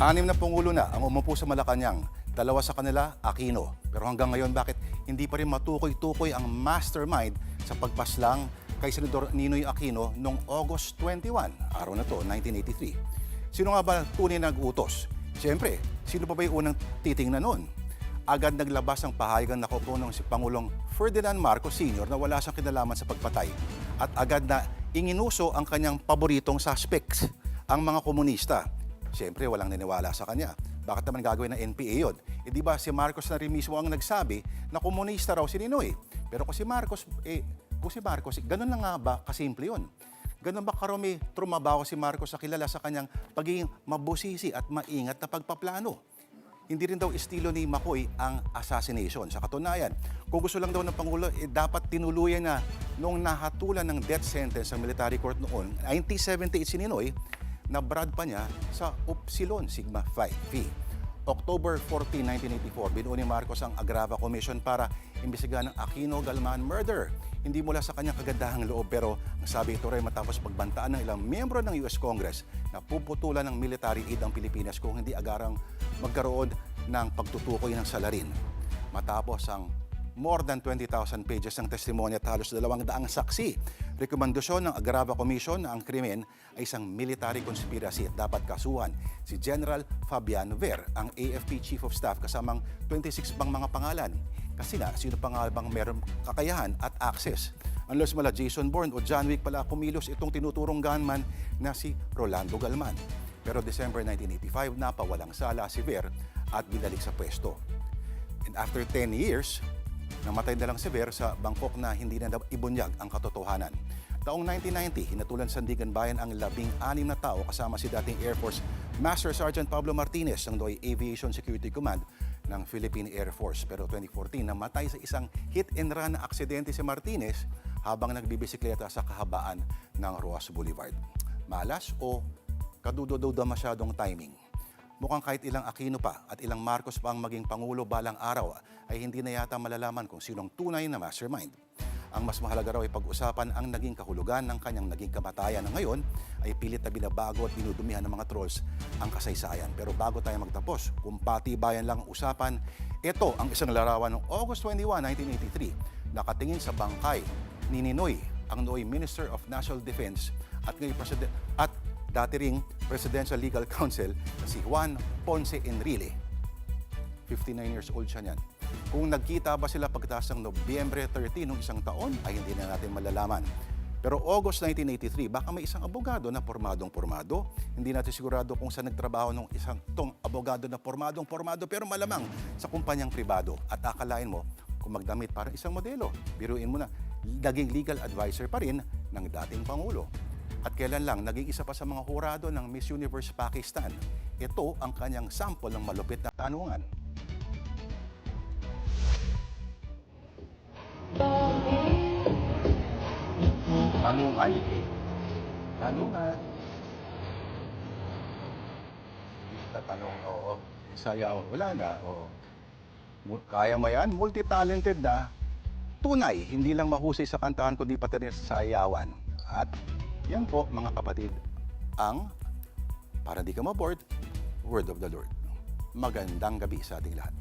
Anim na pungulo na ang umupo sa Malacanang. Dalawa sa kanila, Aquino. Pero hanggang ngayon, bakit hindi pa rin matukoy-tukoy ang mastermind sa pagpaslang kay Senador Ninoy Aquino noong August 21, araw na to, 1983? Sino nga ba tunay nag-utos? Siyempre, sino pa ba yung unang titingnan noon? Agad naglabas ang pahayagan na kaupo ng si Pangulong Ferdinand Marcos Sr. na wala siyang kinalaman sa pagpatay. At agad na inginuso ang kanyang paboritong suspects, ang mga komunista. Siyempre, walang niniwala sa kanya. Bakit naman gagawin ng NPA yun? Eh di ba si Marcos na rin mismo ang nagsabi na komunista raw si Ninoy. Pero kung si Marcos, ganun lang nga ba kasimple yun? Ganun ba karami trumabaho si Marcos sa kilala sa kanyang pagiging mabusisi at maingat na pagpaplano? Hindi rin daw estilo ni Macoy ang assassination. Sa katunayan, kung gusto lang daw ng Pangulo, dapat tinuluyan na noong nahatulan ng death sentence sa military court noon, 1978 si Ninoy, na-brad pa niya sa Upsilon Sigma Phi. October 14, 1984, binuo ni Marcos ang Agrava Commission para imbestigahan ang Aquino Galman murder. Hindi mula sa kanyang kagandahang loob, pero ang sabi ito rin matapos pagbantaan ng ilang miyembro ng US Congress na puputulan ng military aid ang Pilipinas kung hindi agarang magkaroon ng pagtutukoy ng salarin. Matapos ang more than 20,000 pages ng testimonya at halos 200 saksi. Rekomendasyon ng Agrava Commission na ang krimen ay isang military conspiracy at dapat kasuhan si General Fabian Ver, ang AFP Chief of Staff, kasamang 26 pang mga pangalan. Kasi na, sino pa nga bang meron kakayahan at access? Unless mala Jason Bourne o John Wick pala kumilos itong tinuturong gunman na si Rolando Galman. Pero December 1985, napawalang sala si Ver at binalik sa pwesto. And after 10 years, namatay na lang si Ver sa bangkok na hindi na ibunyag ang katotohanan. Taong 1990, hinatulan sa Sandigan Bayan ang 16 na tao kasama si dating Air Force Master Sergeant Pablo Martinez ng NOI Aviation Security Command ng Philippine Air Force. Pero 2014, namatay sa isang hit-and-run na aksidente si Martinez habang nagbibisikleta sa kahabaan ng Roas Boulevard. Malas o kadudo-duda masyadong timing? Mukhang kahit ilang Aquino pa at ilang Marcos pa ang maging Pangulo balang araw ay hindi na yata malalaman kung sinong tunay na mastermind. Ang mas mahalaga raw ay pag-usapan ang naging kahulugan ng kanyang naging kamatayan na ngayon ay pilit na binabago at dinudumihan ng mga trolls ang kasaysayan. Pero bago tayo magtapos, kung patibayan lang ang usapan, ito ang isang larawan ng August 21, 1983, nakatingin sa bangkay ni Ninoy, ang NOI Minister of National Defense at ngayon dati ring Presidential Legal Counsel na si Juan Ponce Enrile. 59 years old siya niyan. Kung nagkita ba sila pagkatapos ng Nobyembre 13 ng isang taon, ay hindi na natin malalaman. Pero August 1983, baka may isang abogado na pormadong-pormado. Hindi natin sigurado kung saan nagtrabaho ng isang tong abogado na pormadong-pormado, pero malamang sa kumpanyang pribado. At akalain mo, kung magdamit parang isang modelo, biruin mo na, naging legal advisor pa rin ng dating Pangulo. At kailan lang, naging isa pa sa mga hurado ng Miss Universe Pakistan. Ito ang kanyang sample ng malupit na tanungan. Tanungan. Tanungan. Tatanong, oo. Sayaw, wala na, oo. Kaya mo yan, multi-talented na. Tunay, hindi lang mahusay sa kantahan, kundi pati rin sa sayawan. At yan po, mga kapatid, ang, para di ka ma-bored, Word of the Lord. Magandang gabi sa ating lahat.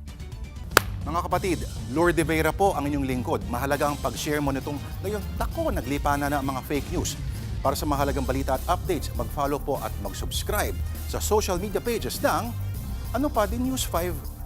Mga kapatid, Lourdes Vera po ang inyong lingkod. Mahalaga ang pag-share mo nitong ngayon, naglipa na ang mga fake news. Para sa mahalagang balita at updates, mag-follow po at mag-subscribe sa social media pages ng Ano Pa Din News 5